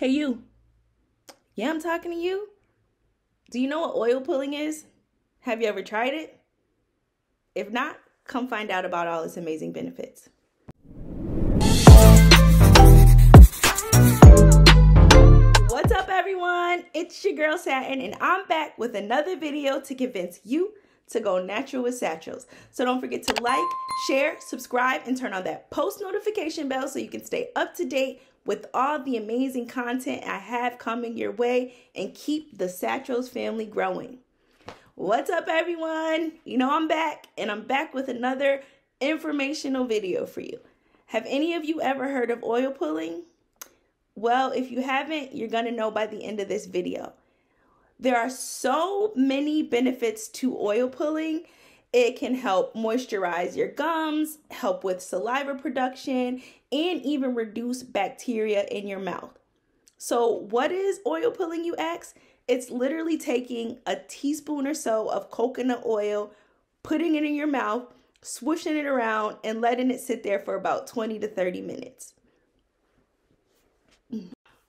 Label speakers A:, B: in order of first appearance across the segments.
A: Hey you. Yeah, I'm talking to you. Do you know what oil pulling is? Have you ever tried it? If not, come find out about all its amazing benefits. What's up everyone? It's your girl Satin and I'm back with another video to convince you to go natural with Saturals. So don't forget to like, share, subscribe, and turn on that post notification bell so you can stay up to date with all the amazing content I have coming your way and keep the Saturals family growing. What's up everyone? You know I'm back and I'm back with another informational video for you. Have any of you ever heard of oil pulling? Well, if you haven't, you're gonna know by the end of this video. There are so many benefits to oil pulling. It can help moisturize your gums, help with saliva production, and even reduce bacteria in your mouth. So what is oil pulling, you ask? It's literally taking a teaspoon or so of coconut oil, putting it in your mouth, swooshing it around, and letting it sit there for about 20 to 30 minutes.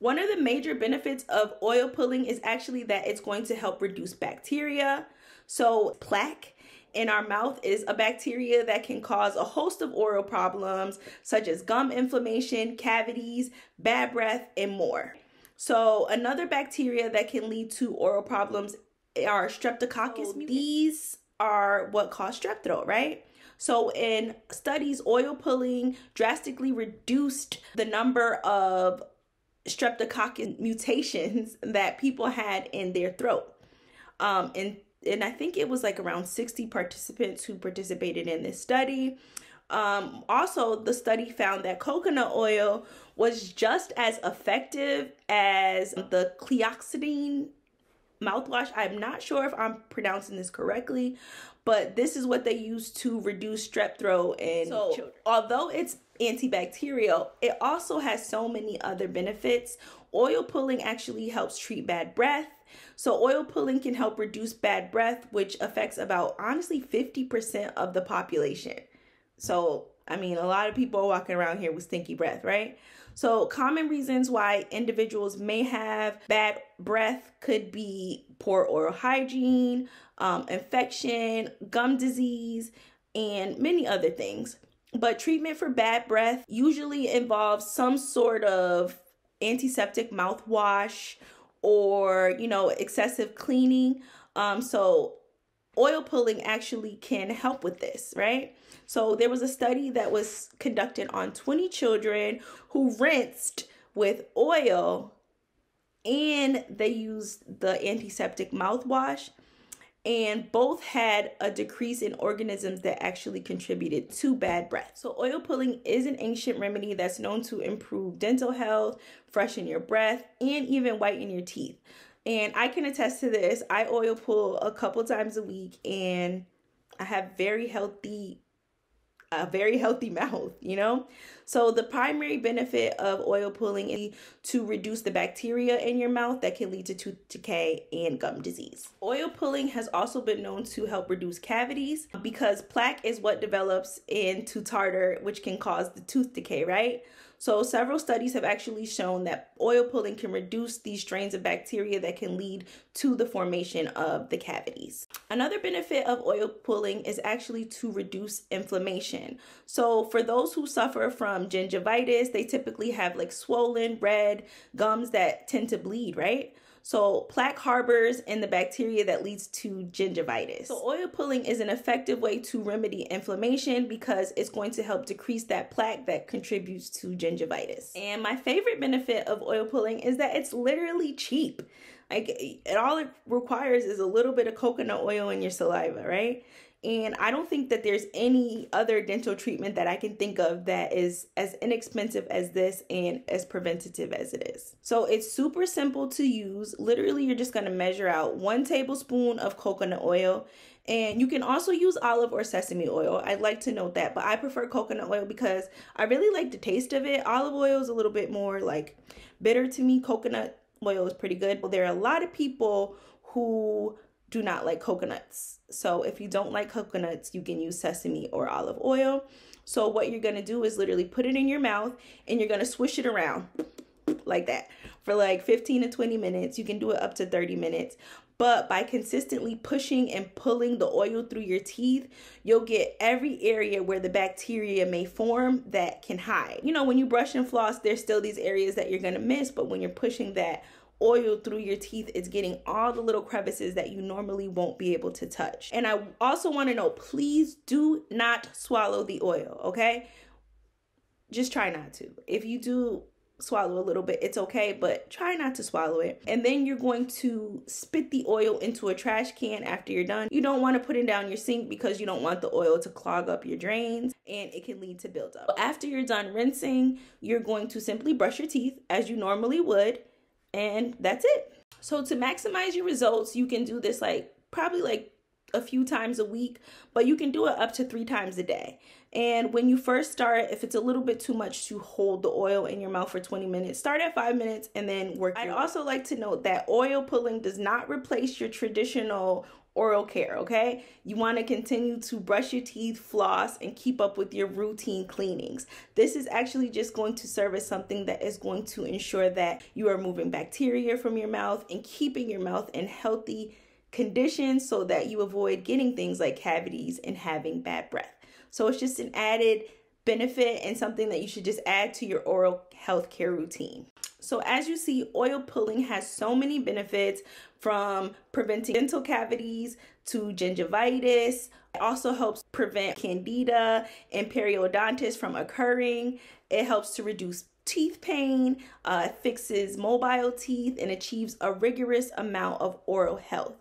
A: One of the major benefits of oil pulling is actually that it's going to help reduce bacteria. So plaque in our mouth is a bacteria that can cause a host of oral problems such as gum inflammation, cavities, bad breath, and more. So another bacteria that can lead to oral problems are streptococcus. These are what cause strep throat, right? So in studies, oil pulling drastically reduced the number of streptococcus mutations that people had in their throat. And I think it was like around 60 participants who participated in this study. Also, the study found that coconut oil was just as effective as the cleoxetine mouthwash. I'm not sure if I'm pronouncing this correctly, but this is what they use to reduce strep throat in children. Although it's antibacterial, it also has so many other benefits. Oil pulling actually helps treat bad breath. So oil pulling can help reduce bad breath, which affects about, honestly, 50% of the population. So, I mean, a lot of people are walking around here with stinky breath, right? So common reasons why individuals may have bad breath could be poor oral hygiene, infection, gum disease, and many other things. But treatment for bad breath usually involves some sort of antiseptic mouthwash or, excessive cleaning. So oil pulling actually can help with this, right? So there was a study that was conducted on 20 children who rinsed with oil and they used the antiseptic mouthwash, and both had a decrease in organisms that actually contributed to bad breath. So oil pulling is an ancient remedy that's known to improve dental health, freshen your breath, and even whiten your teeth. And I can attest to this. I oil pull a couple times a week and I have a very healthy mouth, So the primary benefit of oil pulling is to reduce the bacteria in your mouth that can lead to tooth decay and gum disease. Oil pulling has also been known to help reduce cavities because plaque is what develops into tartar, which can cause the tooth decay, right? So several studies have actually shown that oil pulling can reduce these strains of bacteria that can lead to the formation of the cavities. Another benefit of oil pulling is actually to reduce inflammation. So for those who suffer from gingivitis, they typically have like swollen, red gums that tend to bleed, right? So plaque harbors in the bacteria that leads to gingivitis. So oil pulling is an effective way to remedy inflammation because it's going to help decrease that plaque that contributes to gingivitis. And my favorite benefit of oil pulling is that it's literally cheap. All it requires is a little bit of coconut oil in your saliva, right? And I don't think that there's any other dental treatment that I can think of that is as inexpensive as this and as preventative as it is. So it's super simple to use. Literally, you're just going to measure out 1 tablespoon of coconut oil. And you can also use olive or sesame oil. I'd like to note that, but I prefer coconut oil because I really like the taste of it. Olive oil is a little bit more like bitter to me. Coconut oil is pretty good. Well, there are a lot of people who do not like coconuts. So if you don't like coconuts, you can use sesame or olive oil. So what you're going to do is literally put it in your mouth and you're going to swish it around. like that for like 15 to 20 minutes. You can do it up to 30 minutes. But by consistently pushing and pulling the oil through your teeth, you'll get every area where the bacteria may form that can hide. You know, when you brush and floss, there's still these areas that you're going to miss. But when you're pushing that oil through your teeth, it's getting all the little crevices that you normally won't be able to touch. And I also want to know, please do not swallow the oil, okay? Just try not to. If you do swallow a little bit, it's okay, but try not to swallow it. And then you're going to spit the oil into a trash can after you're done. You don't want to put it down your sink because you don't want the oil to clog up your drains and it can lead to buildup. After you're done rinsing, you're going to simply brush your teeth as you normally would, and that's it. So to maximize your results, you can do this probably a few times a week, but you can do it up to 3 times a day. And when you first start, if it's a little bit too much to hold the oil in your mouth for 20 minutes, start at 5 minutes and then work. I'd also like to note that oil pulling does not replace your traditional oral care, okay? You want to continue to brush your teeth, floss, and keep up with your routine cleanings. This is actually just going to serve as something that is going to ensure that you are moving bacteria from your mouth and keeping your mouth in healthy conditions so that you avoid getting things like cavities and having bad breath. So it's just an added benefit and something that you should just add to your oral health care routine. So as you see, oil pulling has so many benefits, from preventing dental cavities to gingivitis. It also helps prevent candida and periodontitis from occurring. It helps to reduce teeth pain, fixes mobile teeth, and achieves a rigorous amount of oral health.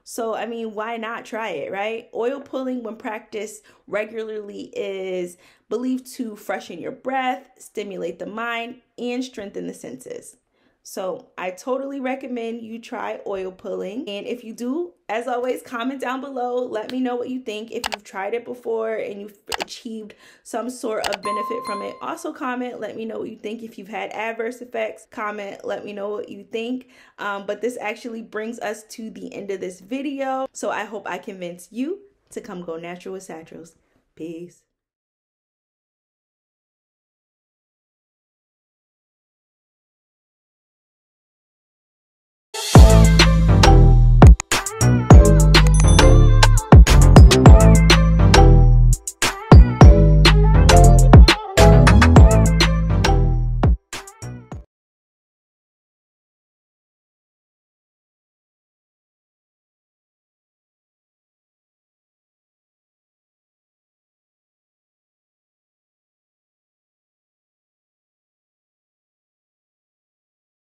A: So, I mean, why not try it, right? Oil pulling, when practiced regularly, is believed to freshen your breath, stimulate the mind, and strengthen the senses. So I totally recommend you try oil pulling. And if you do, as always, comment down below. Let me know what you think. If you've tried it before and you've achieved some sort of benefit from it, also comment. Let me know what you think. If you've had adverse effects, comment. Let me know what you think. But this actually brings us to the end of this video. So I hope I convinced you to come go natural with Saturals. Peace.